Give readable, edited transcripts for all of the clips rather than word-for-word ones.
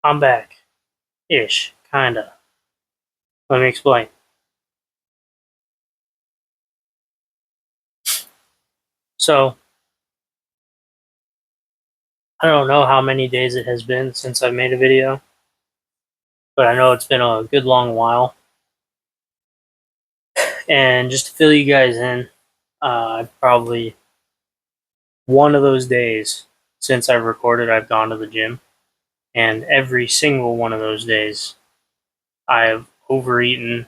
I'm back. Ish. Kinda. Let me explain. So, I don't know how many days it has been since I've made a video, but I know it's been a good long while. And just to fill you guys in, probably one of those days since I've recorded, I've gone to the gym. And every single one of those days, I've overeaten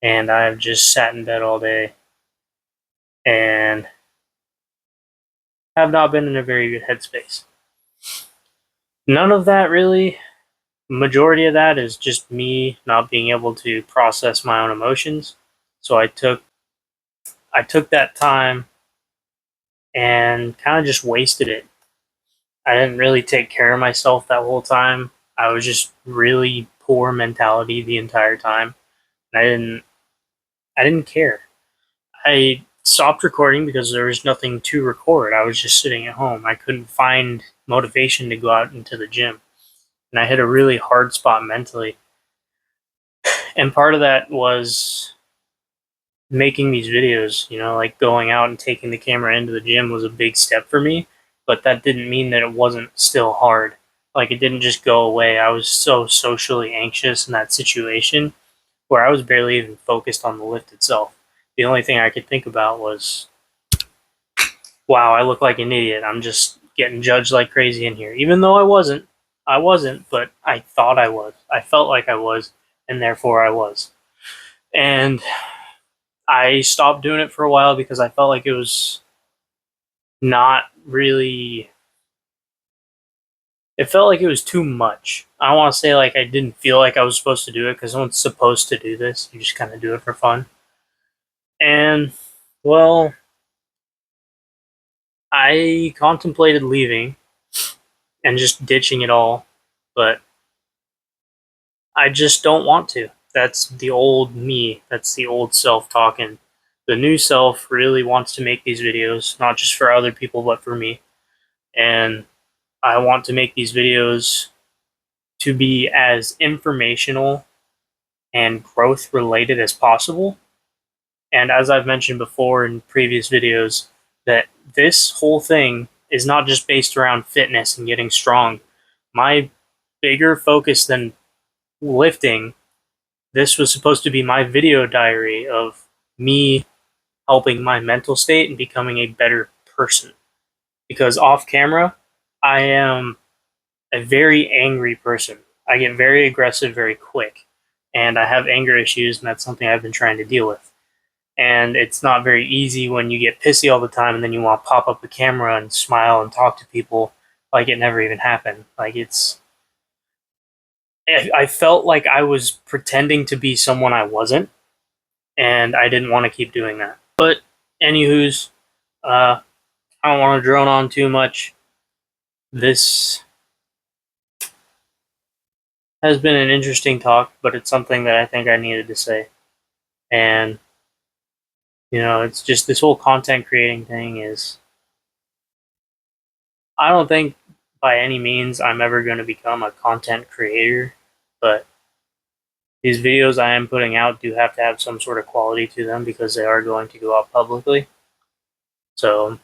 and I've just sat in bed all day and have not been in a very good headspace. None of that really, majority of that is just me not being able to process my own emotions. So I took that time and kind of just wasted it. I didn't really take care of myself that whole time. I was just really poor mentality the entire time. And I didn't care. I stopped recording because there was nothing to record. I was just sitting at home. I couldn't find motivation to go out into the gym. And I hit a really hard spot mentally. And part of that was making these videos, like going out and taking the camera into the gym was a big step for me, but that didn't mean that it wasn't still hard. Like it didn't just go away. I was so socially anxious in that situation where I was barely even focused on the lift itself. The only thing I could think about was, wow, I look like an idiot. I'm just getting judged like crazy in here. Even though I wasn't. I wasn't, but I thought I was. I felt like I was, and therefore I was. And I stopped doing it for a while because I felt like it was not really. It felt like it was too much. I don't want to say like I didn't feel like I was supposed to do it because no one's supposed to do this. You just kind of do it for fun. And, well, I contemplated leaving and just ditching it all, but I just don't want to. That's the old me. That's the old self talking. The new self really wants to make these videos, not just for other people, but for me. And I want to make these videos to be as informational and growth related as possible. And as I've mentioned before in previous videos, that this whole thing is not just based around fitness and getting strong. My bigger focus than lifting, this was supposed to be my video diary of me helping my mental state and becoming a better person. Because off camera, I am a very angry person. I get very aggressive very quick, and I have anger issues, and that's something I've been trying to deal with. And it's not very easy when you get pissy all the time and then you want to pop up the camera and smile and talk to people like it never even happened. Like I felt like I was pretending to be someone I wasn't, and I didn't want to keep doing that. But anywho's, I don't want to drone on too much. This has been an interesting talk, but it's something that I think I needed to say. And it's just this whole content creating thing is. I don't think by any means I'm ever going to become a content creator, but these videos I am putting out do have to have some sort of quality to them because they are going to go out publicly. So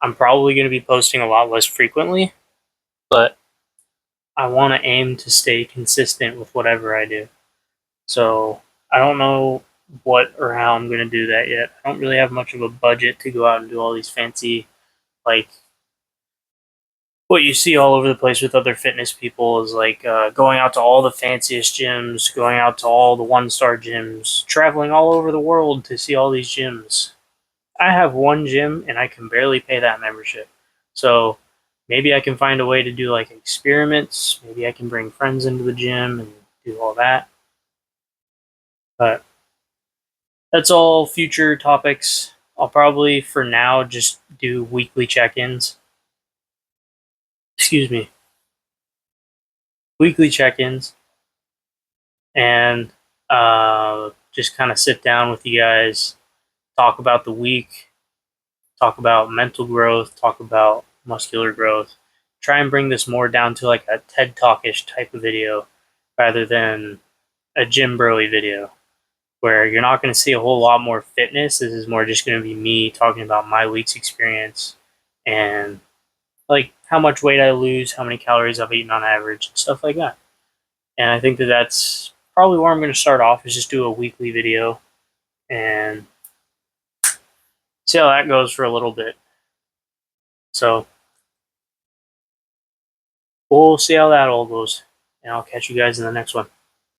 I'm probably going to be posting a lot less frequently, but I want to aim to stay consistent with whatever I do. So I don't know what or how I'm going to do that yet. I don't really have much of a budget to go out and do all these fancy, like, what you see all over the place with other fitness people is like going out to all the fanciest gyms, going out to all the 1-star gyms, traveling all over the world to see all these gyms. I have one gym and I can barely pay that membership. So maybe I can find a way to do like experiments. Maybe I can bring friends into the gym and do all that. But that's all future topics. I'll probably for now just do weekly check ins. Excuse me. Weekly check ins and just kind of sit down with you guys, talk about the week, talk about mental growth, talk about muscular growth, try and bring this more down to like a TED Talk-ish type of video rather than a gym broy video, where you're not going to see a whole lot more fitness. This is more just going to be me talking about my week's experience and like how much weight I lose, how many calories I've eaten on average, and stuff like that. And I think that that's probably where I'm going to start off, is just do a weekly video and see how that goes for a little bit. So we'll see how that all goes, and I'll catch you guys in the next one.